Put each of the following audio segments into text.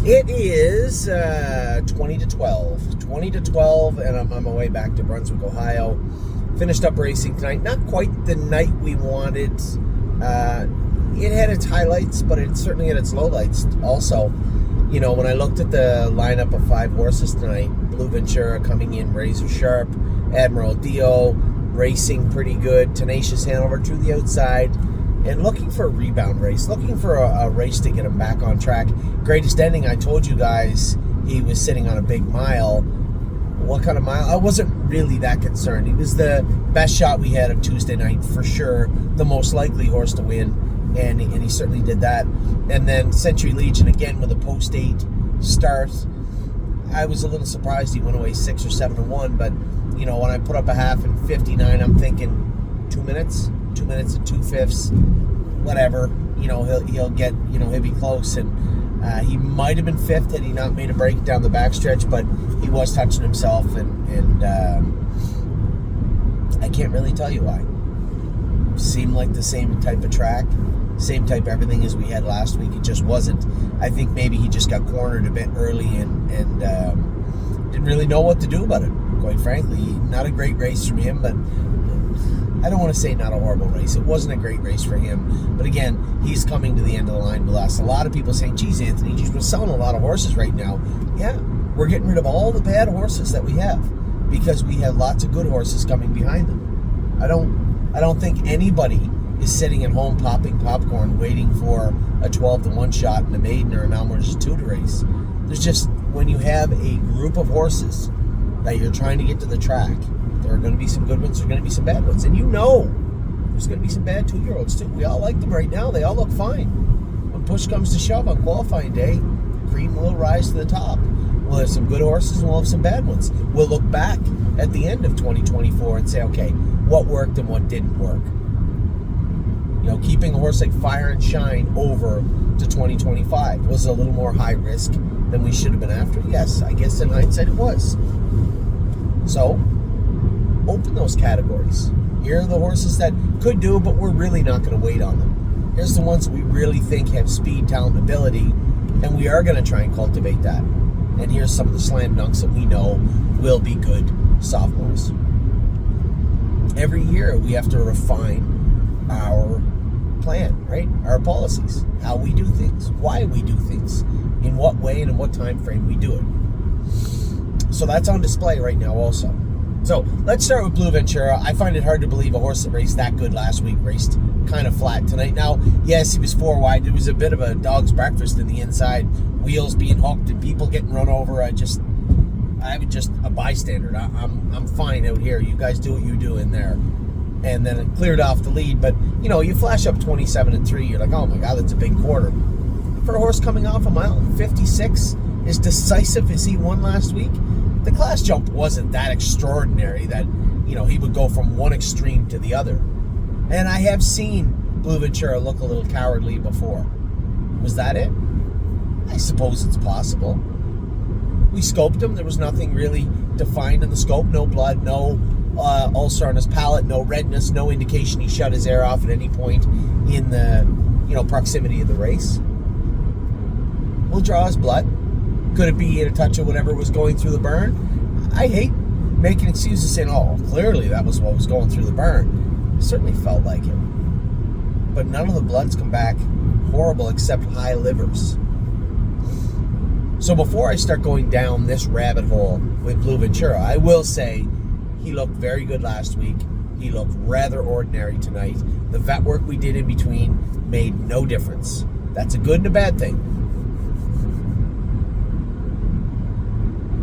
It is 20 to 12. 20 to 12, and I'm on my way back to Brunswick, Ohio. Finished up racing tonight. Not quite the night we wanted. It had its highlights, but it certainly had its lowlights also. You know, when I looked at the lineup of 5 horses tonight, Blue Ventura coming in razor sharp, Admiral Dio racing pretty good, Tenacious Handover to the outside, and looking for a rebound race, looking for a race to get him back on track. Greatest Ending, I told you guys he was sitting on a big mile. What kind of mile? I wasn't really that concerned. He was the best shot we had of Tuesday night, for sure, the most likely horse to win, and he certainly did that. And then Century Legion again with a post-8 start. I was a little surprised he went away 6 or 7 to 1, but you know, when I put up a half in 59, I'm thinking 2 minutes and 2/5, whatever. You know, he'll get, you know, he'll be close, and he might have been 5th had he not made a break down the backstretch, but he was touching himself, and I can't really tell you why. Seemed like the same type of track, same type everything as we had last week. It just wasn't. I think maybe he just got cornered a bit early and didn't really know what to do about it, quite frankly. Not a great race from him, but I don't want to say not a horrible race. It wasn't a great race for him. But again, he's coming to the end of the line with us. A lot of people saying, geez, Anthony, we're selling a lot of horses right now. Yeah, we're getting rid of all the bad horses that we have because we have lots of good horses coming behind them. I don't think anybody is sitting at home popping popcorn waiting for a 12 to 1 shot in a maiden or an Almers 2 to race. There's just, when you have a group of horses that you're trying to get to the track, there are going to be some good ones, there are going to be some bad ones. And you know there's going to be some bad 2-year-olds too. We all like them right now. They all look fine. When push comes to shove on qualifying day, cream will rise to the top. We'll have some good horses and we'll have some bad ones. We'll look back at the end of 2024 and say, okay, what worked and what didn't work. You know, keeping a horse like Fire and Shine over to 2025 was a little more high risk than we should have been after. Yes, I guess in hindsight it was. So, open those categories. Here are the horses that could do, but we're really not going to wait on them. Here's the ones that we really think have speed, talent, ability, and we are going to try and cultivate that. And here's some of the slam dunks that we know will be good sophomores. Every year we have to refine our plan, right? Our policies, how we do things, why we do things, in what way and in what time frame we do it. So that's on display right now also. So let's start with Blue Ventura. I find it hard to believe a horse that raced that good last week raced kind of flat tonight. Now, yes, he was 4 wide. There was a bit of a dog's breakfast in the inside, wheels being hooked and people getting run over. I'm just a bystander. I'm fine out here. You guys do what you do in there. And then it cleared off the lead. But, you know, you flash up 27 and 3, you're like, oh my God, that's a big quarter. For a horse coming off a mile 56, as decisive as he won last week, the class jump wasn't that extraordinary that, you know, he would go from one extreme to the other. And I have seen Blue Ventura look a little cowardly before. Was that it? I suppose it's possible. We scoped him. There was nothing really defined in the scope. No blood, no ulcer on his palate, no redness, no indication he shut his air off at any point in the, you know, proximity of the race. We'll draw his blood. Could it be a touch of whatever was going through the burn? I hate making excuses saying, oh, clearly that was what was going through the burn. It certainly felt like it. But none of the bloods come back horrible except high livers. So before I start going down this rabbit hole with Blue Ventura, I will say he looked very good last week. He looked rather ordinary tonight. The vet work we did in between made no difference. That's a good and a bad thing.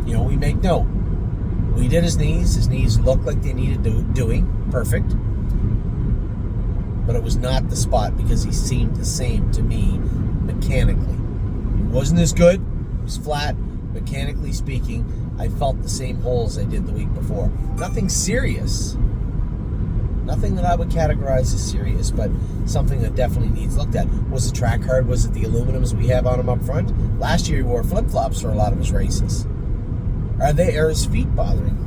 You know, we make note. We did his knees. His knees looked like they needed doing. Perfect. But it was not the spot because he seemed the same to me mechanically. He wasn't as good. It was flat. Mechanically speaking, I felt the same holes I did the week before. Nothing serious. Nothing that I would categorize as serious, but something that definitely needs looked at. Was the track hard? Was it the aluminums we have on him up front? Last year he wore flip-flops for a lot of his races. Are his feet bothering?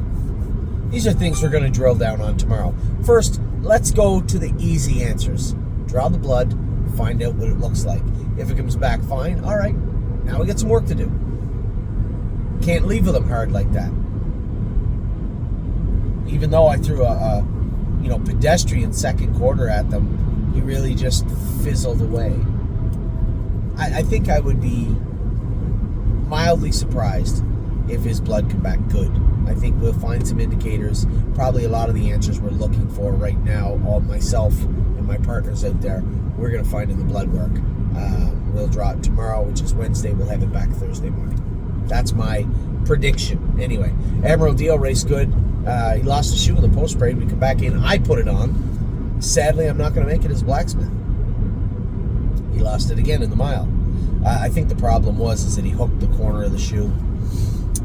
These are things we're going to drill down on tomorrow. First, let's go to the easy answers. Draw the blood, find out what it looks like. If it comes back fine, all right, Now we got some work to do. Can't leave with him hard like that. Even though I threw a pedestrian second quarter at them, he really just fizzled away. I think I would be mildly surprised if his blood come back good. I think we'll find some indicators, probably a lot of the answers we're looking for right now, all myself and my partners out there, we're going to find in the blood work. We'll draw it tomorrow, which is Wednesday. We'll have it back Thursday morning. That's my prediction. Anyway, Admiral Dio raced good. He lost his shoe in the post parade. We come back in. I put it on. Sadly, I'm not going to make it as blacksmith. He lost it again in the mile. I think the problem was that he hooked the corner of the shoe,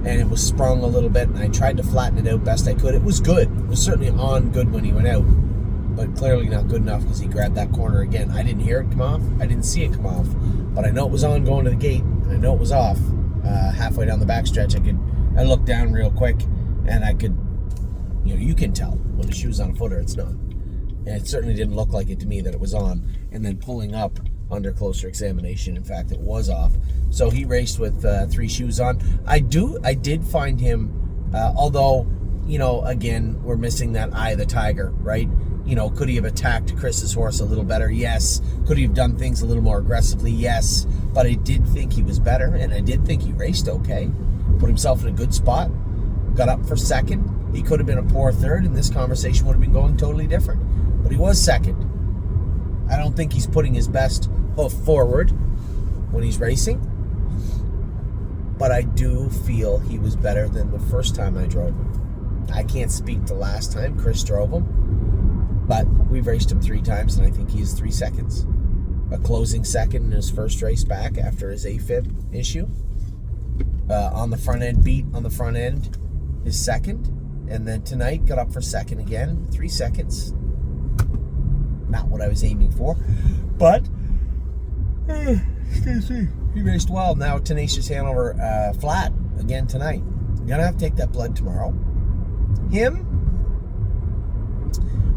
and it was sprung a little bit, and I tried to flatten it out best I could. It was good. It was certainly on good when he went out, but clearly not good enough because he grabbed that corner again. I didn't hear it come off. I didn't see it come off, but I know it was on going to the gate, and I know it was off. Halfway down the backstretch, I looked down real quick, and I could, you can tell when the shoe's on a footer, it's not. And it certainly didn't look like it to me that it was on. And then pulling up under closer examination, in fact, it was off. So he raced with 3 shoes on. I did find him, although, again, we're missing that eye of the tiger, right? Could he have attacked Chris's horse a little better? Yes. Could he have done things a little more aggressively? Yes. But I did think he was better, and I did think he raced okay. Put himself in a good spot. Got up for second. He could have been a poor third, and this conversation would have been going totally different. But he was second. I don't think he's putting his best hoof forward when he's racing. But I do feel he was better than the first time I drove him. I can't speak to last time Chris drove him. But we've raced him 3 times, and I think he's 3 seconds. A closing second in his first race back after his AFib issue. On the front end, beat on the front end, his second. And then tonight, got up for second again. 3 seconds. Not what I was aiming for. But, excuse me, he raced well. Now, Tenacious Handover flat again tonight. You're going to have to take that blood tomorrow. Him?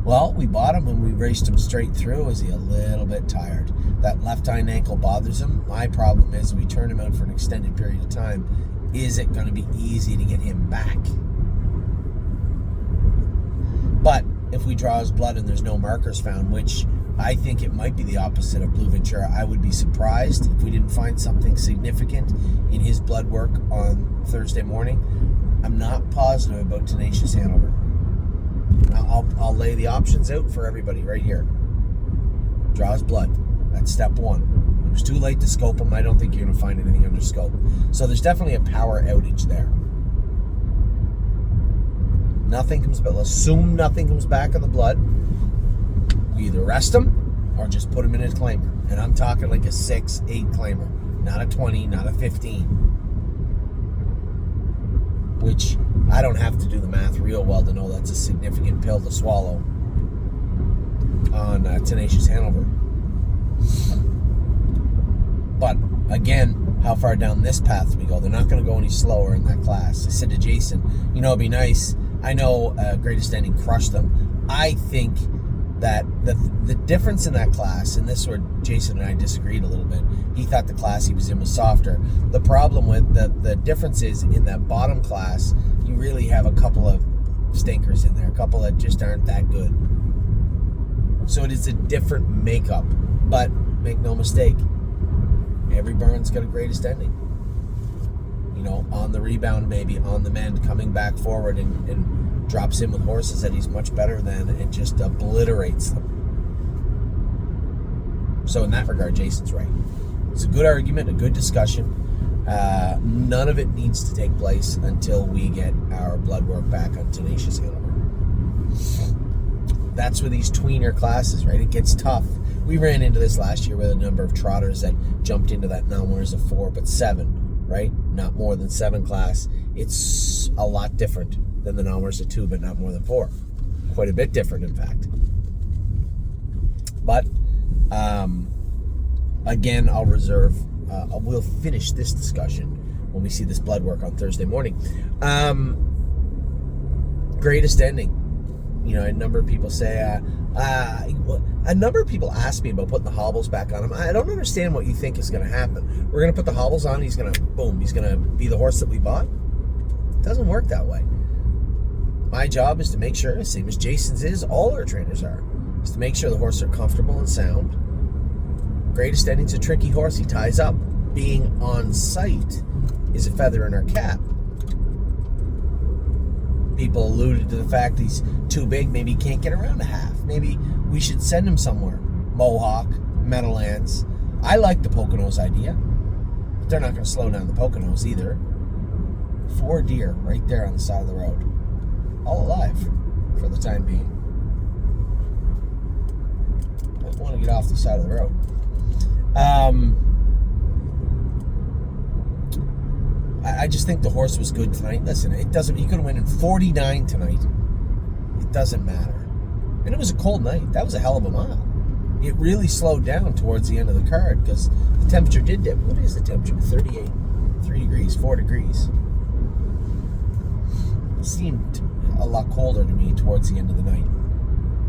Well, we bought him and we raced him straight through. Is he a little bit tired? That left hind ankle bothers him. My problem is we turn him out for an extended period of time. Is it going to be easy to get him back? But if we draw his blood and there's no markers found, which I think it might be the opposite of Blue Ventura, I would be surprised if we didn't find something significant in his blood work on Thursday morning. I'm not positive about Tenacious Handover. I'll lay the options out for everybody right here. Draw his blood. That's step 1. It was too late to scope him. I don't think you're going to find anything under scope. So there's definitely a power outage there. Nothing comes back. Let's assume nothing comes back on the blood. We either rest him or just put him in a claimer. And I'm talking like a 6, 8 claimer. Not a 20, not a 15. Which I don't have to do the math real well to know that's a significant pill to swallow on Tenacious Handover. But again, how far down this path do we go? They're not going to go any slower in that class. I said to Jason, it'd be nice. I know Greatest Ending crushed them. I think that the difference in that class, and this is where Jason and I disagreed a little bit. He thought the class he was in was softer. The problem with the difference is in that bottom class, you really have a couple of stinkers in there, a couple that just aren't that good. So it is a different makeup. But make no mistake, every burn's got a Greatest Ending. On the rebound, maybe on the mend, coming back forward and drops in with horses that he's much better than and just obliterates them. So in that regard, Jason's right. It's a good argument, a good discussion. None of it needs to take place until we get our blood work back on Tenacious Handover. That's where these tweener classes, right? It gets tough. We ran into this last year with a number of trotters that jumped into that now where's a 4, but 7. Right? Not more than 7 class. It's a lot different than the numbers of 2, but not more than 4. Quite a bit different, in fact. But, again, I'll reserve, we'll finish this discussion when we see this blood work on Thursday morning. Greatest Ending. a number of people say, a number of people ask me about putting the hobbles back on him. I don't understand what you think is going to happen. We're going to put the hobbles on, he's going to be the horse that we bought. It doesn't work that way. My job is to make sure, same as Jason's is, all our trainers are, is to make sure the horses are comfortable and sound. Greatest Ending's a tricky horse. He ties up. Being on site is a feather in our cap. People alluded to the fact he's too big. Maybe he can't get around a half. Maybe we should send him somewhere. Mohawk, Meadowlands. I like the Poconos idea, but they're not going to slow down the Poconos either. 4 deer right there on the side of the road. All alive for the time being. Don't want to get off the side of the road. I just think the horse was good tonight. Listen, it doesn't. He could have went in 49 tonight. It doesn't matter. And it was a cold night. That was a hell of a mile. It really slowed down towards the end of the card because the temperature did dip. What is the temperature? 38, 3 degrees, 4 degrees. It seemed a lot colder to me towards the end of the night.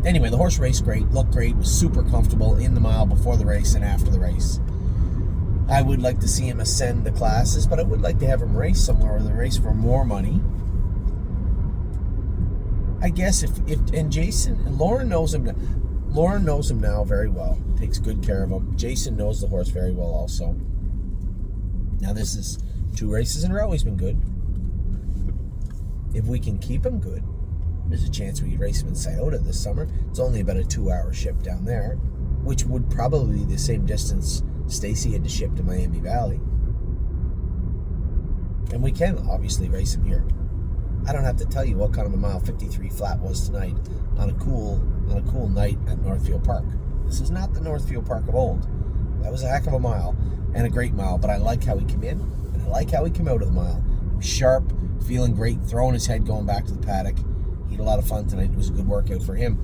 Anyway, the horse raced great, looked great, was super comfortable in the mile before the race and after the race. I would like to see him ascend the classes, but I would like to have him race somewhere where they race for more money. I guess if Jason and Lauren knows him now very well, takes good care of him. Jason knows the horse very well also. Now this is 2 races in a row he's been good. If we can keep him good, there's a chance we could race him in Scioto this summer. It's only about a 2-hour ship down there, which would probably be the same distance Stacy had to ship to Miami Valley. And we can obviously race him here. I don't have to tell you what kind of a mile 53 flat was tonight on a cool night at Northfield Park. This is not the Northfield Park of old. That was a heck of a mile and a great mile, but I like how he came in and I like how he came out of the mile. Sharp, feeling great, throwing his head going back to the paddock. He had a lot of fun tonight. It was a good workout for him.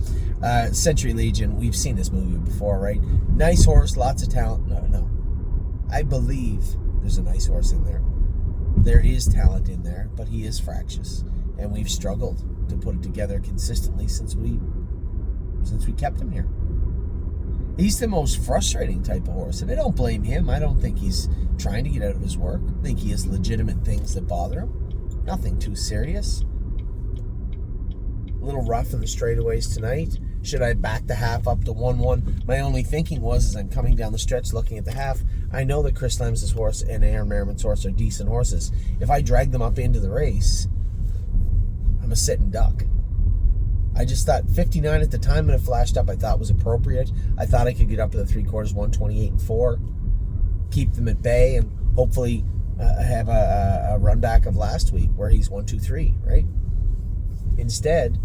Century Legion, we've seen this movie before, right? Nice horse, lots of talent. No. I believe there's a nice horse in there. There is talent in there, but he is fractious. And we've struggled to put it together consistently since we kept him here. He's the most frustrating type of horse, and I don't blame him. I don't think he's trying to get out of his work. I think he has legitimate things that bother him. Nothing too serious. A little rough in the straightaways tonight. Should I back the half up to 1-1? My only thinking was, as I'm coming down the stretch looking at the half, I know that Chris Lem's horse and Aaron Merriman's horse are decent horses. If I drag them up into the race, I'm a sitting duck. I just thought 59 at the time when it flashed up, I thought was appropriate. I thought I could get up to the 3/4, 128-4, keep them at bay, and hopefully have a run back of last week where he's 1-2-3, right? Instead,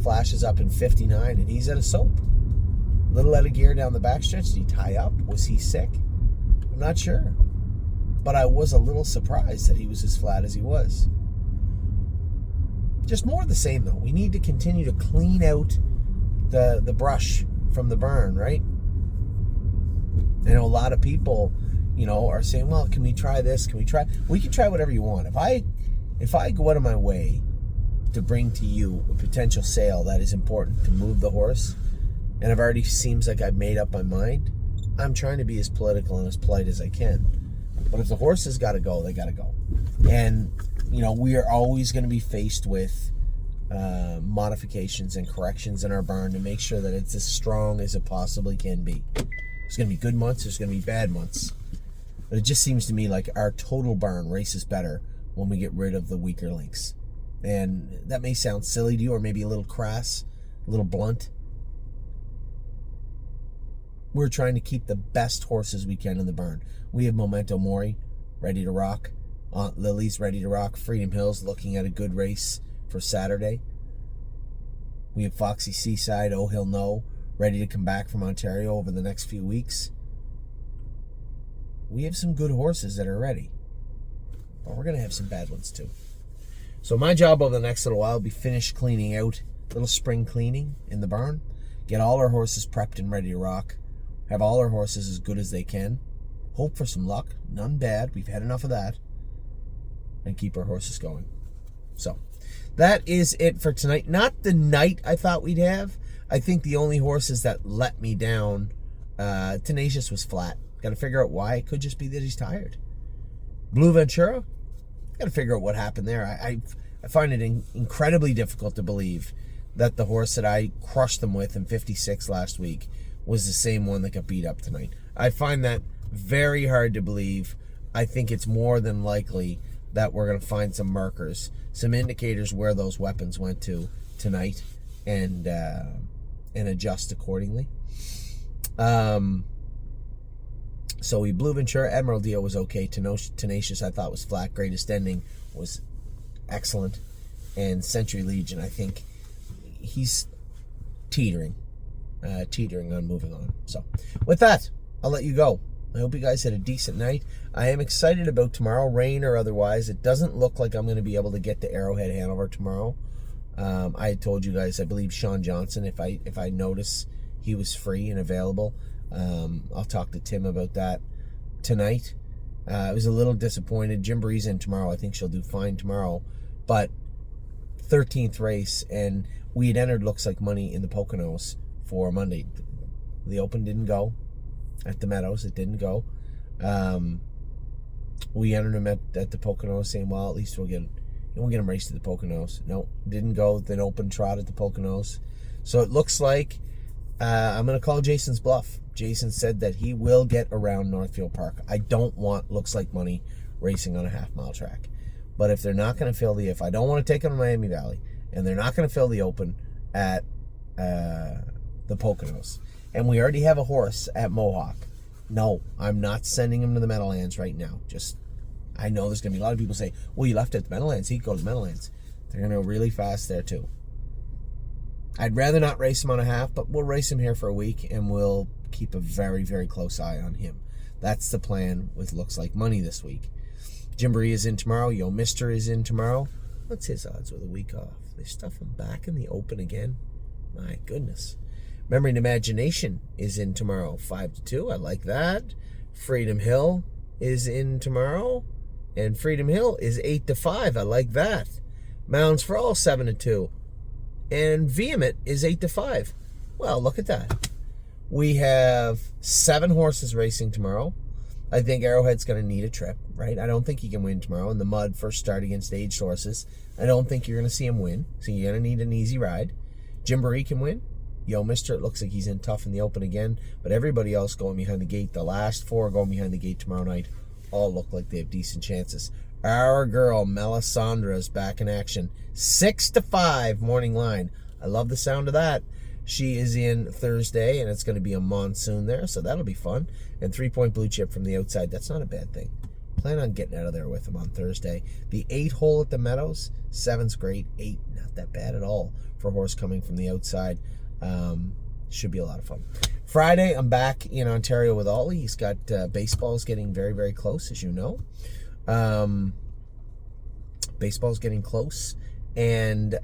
flashes up in 59 and he's at a soap. Little out of gear down the backstretch. Did he tie up? Was he sick? I'm not sure. But I was a little surprised that he was as flat as he was. Just more of the same, though. We need to continue to clean out the brush from the barn, right? I know a lot of people, are saying, well, can we try this? We can try whatever you want. If I go out of my way to bring to you a potential sale that is important to move the horse, and it already seems like I've made up my mind, I'm trying to be as political and as polite as I can. But if the horse has got to go, they got to go. And, we are always going to be faced with modifications and corrections in our barn to make sure that it's as strong as it possibly can be. There's going to be good months, there's going to be bad months. But it just seems to me like our total barn races better when we get rid of the weaker links. And that may sound silly to you, or maybe a little crass, a little blunt. We're trying to keep the best horses we can in the barn. We have Memento Mori ready to rock. Aunt Lily's ready to rock. Freedom Hills looking at a good race for Saturday. We have Foxy Seaside, Oh He'll Know, ready to come back from Ontario over the next few weeks. We have some good horses that are ready. But we're going to have some bad ones too. So my job over the next little while will be finish cleaning out, little spring cleaning in the barn, get all our horses prepped and ready to rock, have all our horses as good as they can, hope for some luck, none bad, we've had enough of that, and keep our horses going. So that is it for tonight. Not the night I thought we'd have. I think the only horses that let me down, Tenacious was flat. Got to figure out why. It could just be that he's tired. Blue Ventura, got to figure out what happened there. I find it incredibly difficult to believe that the horse that I crushed them with in 56 last week was the same one that got beat up tonight. I find that very hard to believe. I think it's more than likely that we're going to find some markers, some indicators where those weapons went to tonight, and adjust accordingly. So we Blue Ventura. Admiral Dio was okay. Tenacious I thought was flat. Greatest Ending was excellent. And Century Legion, I think he's teetering on moving on. So with that, I'll let you go. I hope you guys had a decent night. I am excited about tomorrow, rain or otherwise. It doesn't look like I'm going to be able to get to Arrowhead Hanover tomorrow. I had told you guys, I believe Sean Johnson, if I notice he was free and available, I'll talk to Tim about that tonight. I was a little disappointed. Jim Bree's in tomorrow. I think she'll do fine tomorrow. But 13th race, and we had entered Looks Like Money in the Poconos for Monday. The Open didn't go at the Meadows. It didn't go. We entered him at the Poconos, saying, well, at least we'll get him raced at the Poconos. No, didn't go. Then Open trot at the Poconos. So it looks like I'm going to call Jason's bluff. Jason said that he will get around Northfield Park. I don't want Looks Like Money racing on a half-mile track. But if they're not going to fill if I don't want to take him to Miami Valley, and they're not going to fill the Open at the Poconos, and we already have a horse at Mohawk, no, I'm not sending him to the Meadowlands right now. I know there's going to be a lot of people say, well, you left at the Meadowlands. He could go to the Meadowlands. They're going to go really fast there, too. I'd rather not race him on a half, but we'll race him here for a week, and we'll keep a very, very close eye on him. That's the plan with Looks Like Money this week. Jim Bree is in tomorrow. Yo Mister is in tomorrow. What's his odds with a week off? They stuff him back in the Open again? My goodness. Memory and Imagination is in tomorrow, 5-2. I like that. Freedom Hill is in tomorrow, and Freedom Hill is 8-5. I like that. Mounds for All, 7-2. And Vehement is 8-5. Well, look at that. We have 7 horses racing tomorrow. I think Arrowhead's going to need a trip, right? I don't think he can win tomorrow in the mud, first start against aged horses. I don't think you're going to see him win, so you're going to need an easy ride. Jim Baree can win. Yo Mister, it looks like he's in tough in the Open again, but everybody else going behind the gate, the last 4 going behind the gate tomorrow night, all look like they have decent chances. Our girl, Melisandre, is back in action. 6-5 morning line. I love the sound of that. She is in Thursday, and it's going to be a monsoon there, so that'll be fun. And 3-point blue chip from the outside. That's not a bad thing. Plan on getting out of there with him on Thursday. The 8 hole at the Meadows, 7's great. 8, not that bad at all for a horse coming from the outside. Should be a lot of fun. Friday, I'm back in Ontario with Ollie. He's got baseball's getting very, very close, as you know. Baseball's getting close. And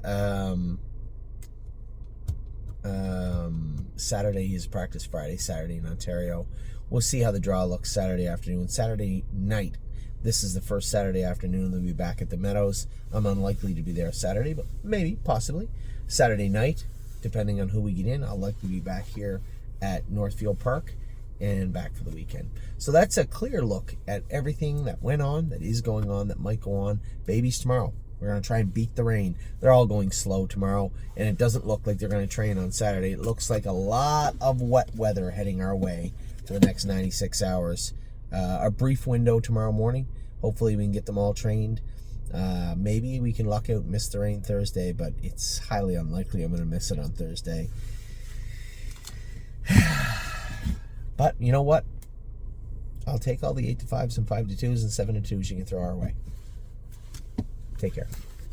Saturday is practice. Friday, Saturday in Ontario. We'll see how the draw looks Saturday afternoon. Saturday night, this is the first Saturday afternoon. They'll be back at the Meadows. I'm unlikely to be there Saturday, but maybe, possibly. Saturday night, depending on who we get in, I'll likely be back here at Northfield Park and back for the weekend. So that's a clear look at everything that went on, that is going on, that might go on. Babies tomorrow. We're going to try and beat the rain. They're all going slow tomorrow, and it doesn't look like they're going to train on Saturday. It looks like a lot of wet weather heading our way for the next 96 hours. A brief window tomorrow morning. Hopefully we can get them all trained. Maybe we can luck out and miss the rain Thursday, but it's highly unlikely I'm going to miss it on Thursday. But you know what? I'll take all the 8-5s and 5-2s and 7-2s you can throw our way. Take care.